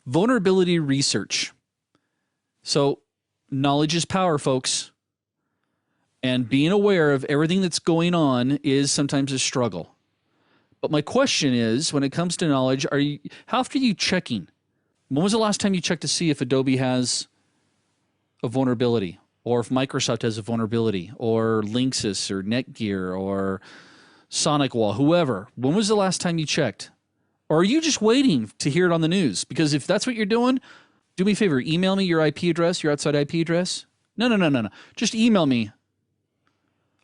Vulnerability research. So knowledge is power, folks. And being aware of everything that's going on is sometimes a struggle. But my question is, when it comes to knowledge, how often are you checking? When was the last time you checked to see if Adobe has a vulnerability, or if Microsoft has a vulnerability, or Linksys, or Netgear, or SonicWall, whoever? When was the last time you checked? Or are you just waiting to hear it on the news? Because if that's what you're doing, do me a favor, email me your IP address, your outside IP address. No. Just email me.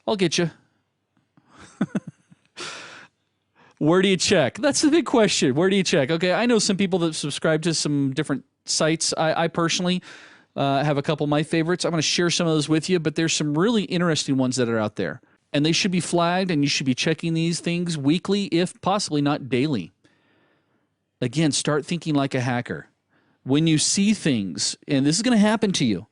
I'll get you. Where do you check? That's the big question. Where do you check? Okay, I know some people that subscribe to some different sites. I personally have a couple of my favorites. I'm going to share some of those with you, but there's some really interesting ones that are out there. And they should be flagged, and you should be checking these things weekly, if possibly not daily. Again, start thinking like a hacker. When you see things, and this is going to happen to you,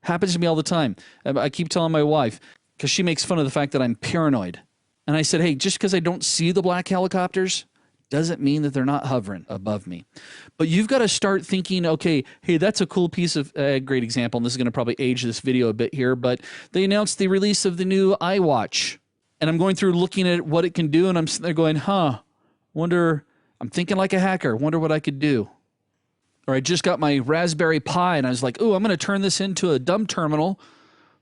happens to me all the time. I keep telling my wife, because she makes fun of the fact that I'm paranoid. And I said, hey, just because I don't see the black helicopters doesn't mean that they're not hovering above me. But you've got to start thinking, okay, hey, that's a cool piece of great example. And this is going to probably age this video a bit here, but they announced the release of the new iWatch. And I'm going through looking at what it can do, and I'm sitting there going, wonder, I'm thinking like a hacker, wonder what I could do. Or I just got my Raspberry Pi, and I was like, oh, I'm going to turn this into a dumb terminal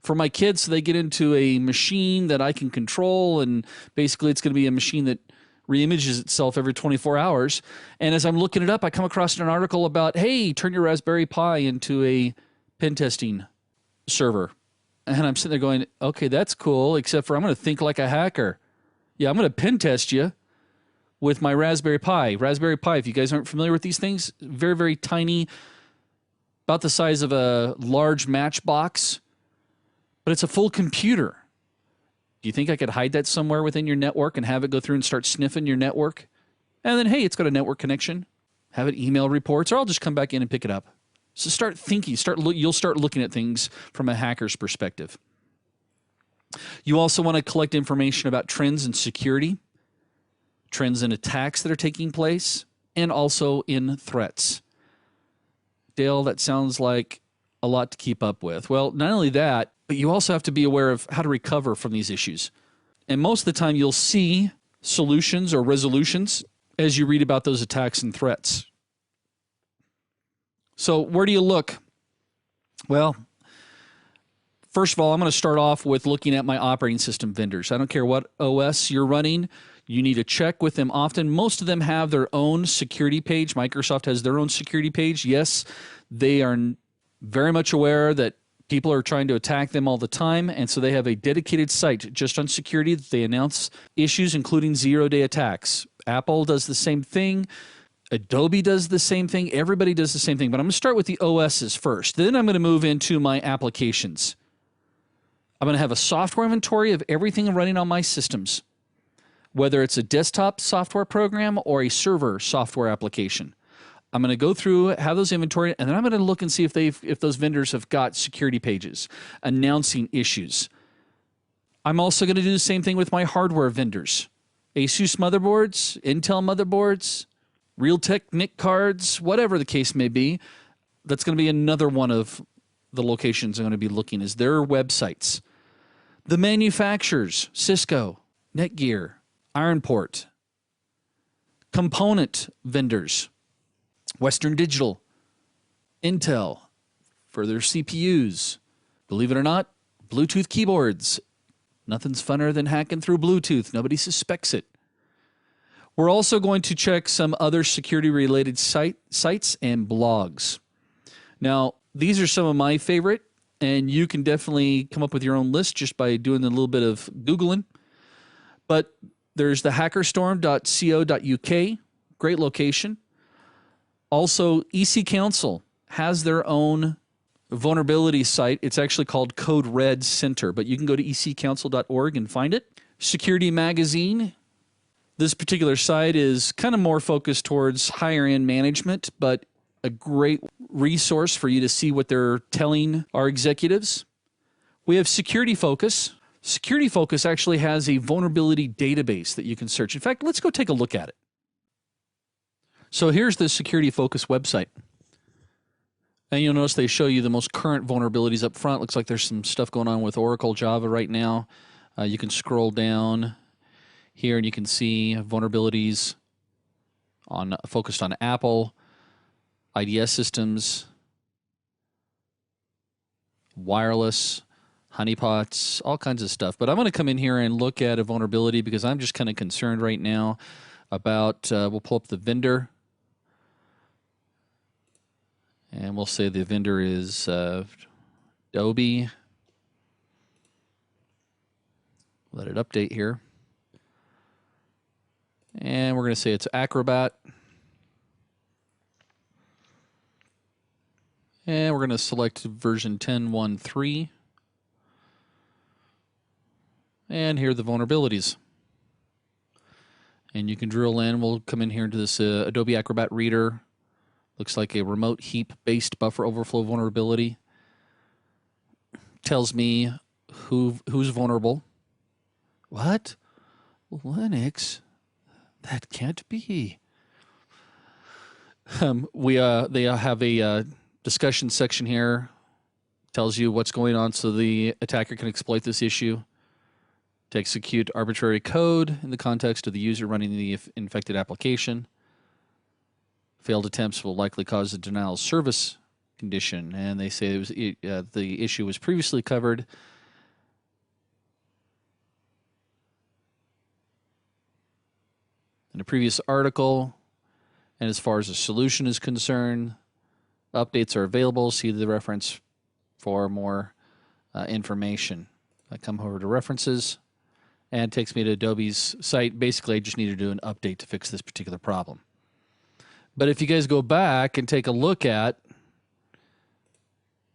for my kids so they get into a machine that I can control, and basically it's going to be a machine that reimages itself every 24 hours. And as I'm looking it up, I come across an article about, hey, turn your Raspberry Pi into a pen testing server. And I'm sitting there going, okay, that's cool, except for I'm going to think like a hacker. Yeah, I'm going to pen test you with my Raspberry Pi. Raspberry Pi, if you guys aren't familiar with these things, very, very tiny, about the size of a large matchbox, but it's a full computer. Do you think I could hide that somewhere within your network and have it go through and start sniffing your network? And then, hey, it's got a network connection. Have it email reports, or I'll just come back in and pick it up. So start thinking. You'll start looking at things from a hacker's perspective. You also want to collect information about trends in security, trends in attacks that are taking place, and also in threats. Dale, that sounds like a lot to keep up with. Well, not only that, but you also have to be aware of how to recover from these issues. And most of the time you'll see solutions or resolutions as you read about those attacks and threats. So where do you look? Well, first of all, I'm going to start off with looking at my operating system vendors. I don't care what OS you're running. You need to check with them often. Most of them have their own security page. Microsoft has their own security page. Yes, they are very much aware that people are trying to attack them all the time, and so they have a dedicated site just on security that they announce issues, including zero-day attacks. Apple does the same thing. Adobe does the same thing. Everybody does the same thing. But I'm going to start with the OSs first. Then I'm going to move into my applications. I'm going to have a software inventory of everything running on my systems, whether it's a desktop software program or a server software application. I'm going to go through, have those inventory, and then I'm going to look and see if those vendors have got security pages announcing issues. I'm also going to do the same thing with my hardware vendors. Asus motherboards, Intel motherboards, Realtek NIC cards, whatever the case may be. That's going to be another one of the locations I'm going to be looking, is their websites. The manufacturers, Cisco, Netgear, Ironport. Component vendors, Western Digital, Intel, for their CPUs. Believe it or not, Bluetooth keyboards. Nothing's funner than hacking through Bluetooth. Nobody suspects it. We're also going to check some other security-related sites and blogs. Now, these are some of my favorite, and you can definitely come up with your own list just by doing a little bit of Googling. But there's the hackerstorm.co.uk, great location. Also, EC Council has their own vulnerability site. It's actually called Code Red Center, but you can go to eccouncil.org and find it. Security Magazine. This particular site is kind of more focused towards higher end management, but a great resource for you to see what they're telling our executives. We have Security Focus. Security Focus actually has a vulnerability database that you can search. In fact, let's go take a look at it. So here's the Security Focus website. And you'll notice they show you the most current vulnerabilities up front. Looks like there's some stuff going on with Oracle Java right now. You can scroll down here and you can see vulnerabilities focused on Apple, IDS systems, wireless, honeypots, all kinds of stuff. But I'm going to come in here and look at a vulnerability because I'm just kind of concerned right now about, we'll pull up the vendor. And we'll say the vendor is Adobe. Let it update here. And we're going to say it's Acrobat. And we're going to select version 10.1.3. And here are the vulnerabilities. And you can drill in. We'll come in here into this Adobe Acrobat Reader. Looks like a remote heap-based buffer overflow vulnerability. Tells me who's vulnerable. What? Linux? That can't be. They have a discussion section here. Tells you what's going on so the attacker can exploit this issue. To execute arbitrary code in the context of the user running the infected application. Failed attempts will likely cause a denial of service condition, and they say the issue was previously covered in a previous article, and as far as the solution is concerned, updates are available. See the reference for more information. I come over to references, and it takes me to Adobe's site. Basically, I just need to do an update to fix this particular problem. But if you guys go back and take a look at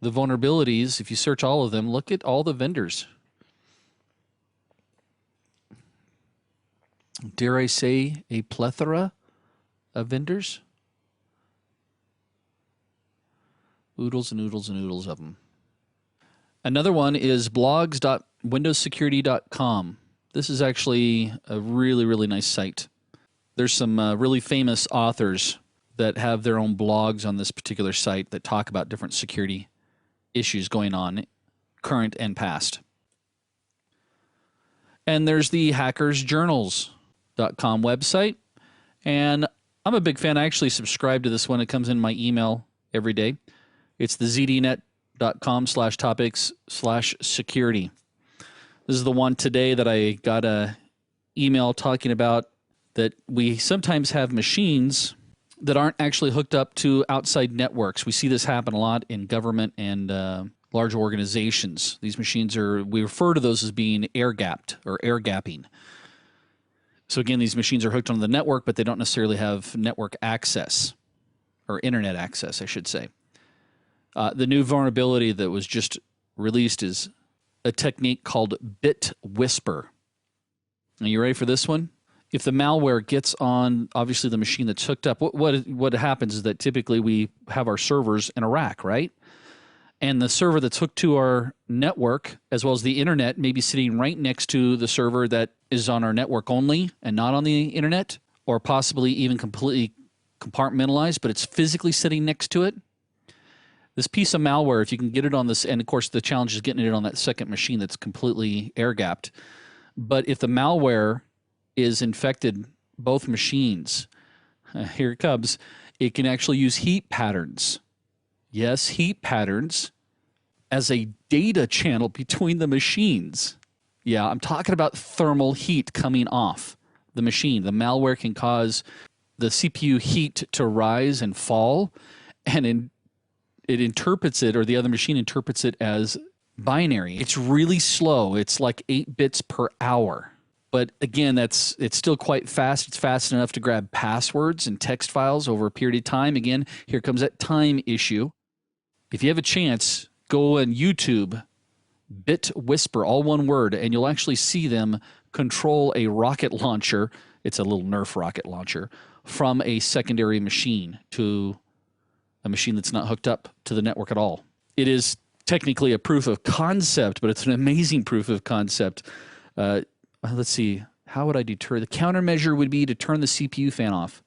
the vulnerabilities, if you search all of them, look at all the vendors. Dare I say a plethora of vendors? Oodles and oodles and oodles of them. Another one is blogs.windowssecurity.com. This is actually a really, really nice site. There's some really famous authors that have their own blogs on this particular site that talk about different security issues going on, current and past. And there's the hackersjournals.com website. And I'm a big fan. I actually subscribe to this one. It comes in my email every day. It's the zdnet.com/topics/security. This is the one today that I got a email talking about that we sometimes have machines that aren't actually hooked up to outside networks. We see this happen a lot in government and large organizations. These machines we refer to those as being air-gapped or air-gapping. So again, these machines are hooked onto the network, but they don't necessarily have network access, or internet access, I should say. The new vulnerability that was just released is a technique called bit whisper. Are you ready for this one? If the malware gets on, obviously, the machine that's hooked up, what happens is that typically we have our servers in a rack, right? And the server that's hooked to our network, as well as the internet, may be sitting right next to the server that is on our network only and not on the internet, or possibly even completely compartmentalized, but it's physically sitting next to it. This piece of malware, if you can get it on this, and of course the challenge is getting it on that second machine that's completely air-gapped. But if the malware is infected both machines, here it comes, it can actually use heat patterns. Yes, heat patterns as a data channel between the machines. Yeah, I'm talking about thermal heat coming off the machine. The malware can cause the CPU heat to rise and fall, and it interprets it, or the other machine interprets it as binary. It's really slow. It's like 8 bits per hour. But again, it's still quite fast. It's fast enough to grab passwords and text files over a period of time. Again, here comes that time issue. If you have a chance, go on YouTube, Bit Whisper, all one word, and you'll actually see them control a rocket launcher. It's a little Nerf rocket launcher from a secondary machine to a machine that's not hooked up to the network at all. It is technically a proof of concept, but it's an amazing proof of concept. Let's see. How would I deter? The countermeasure would be to turn the CPU fan off.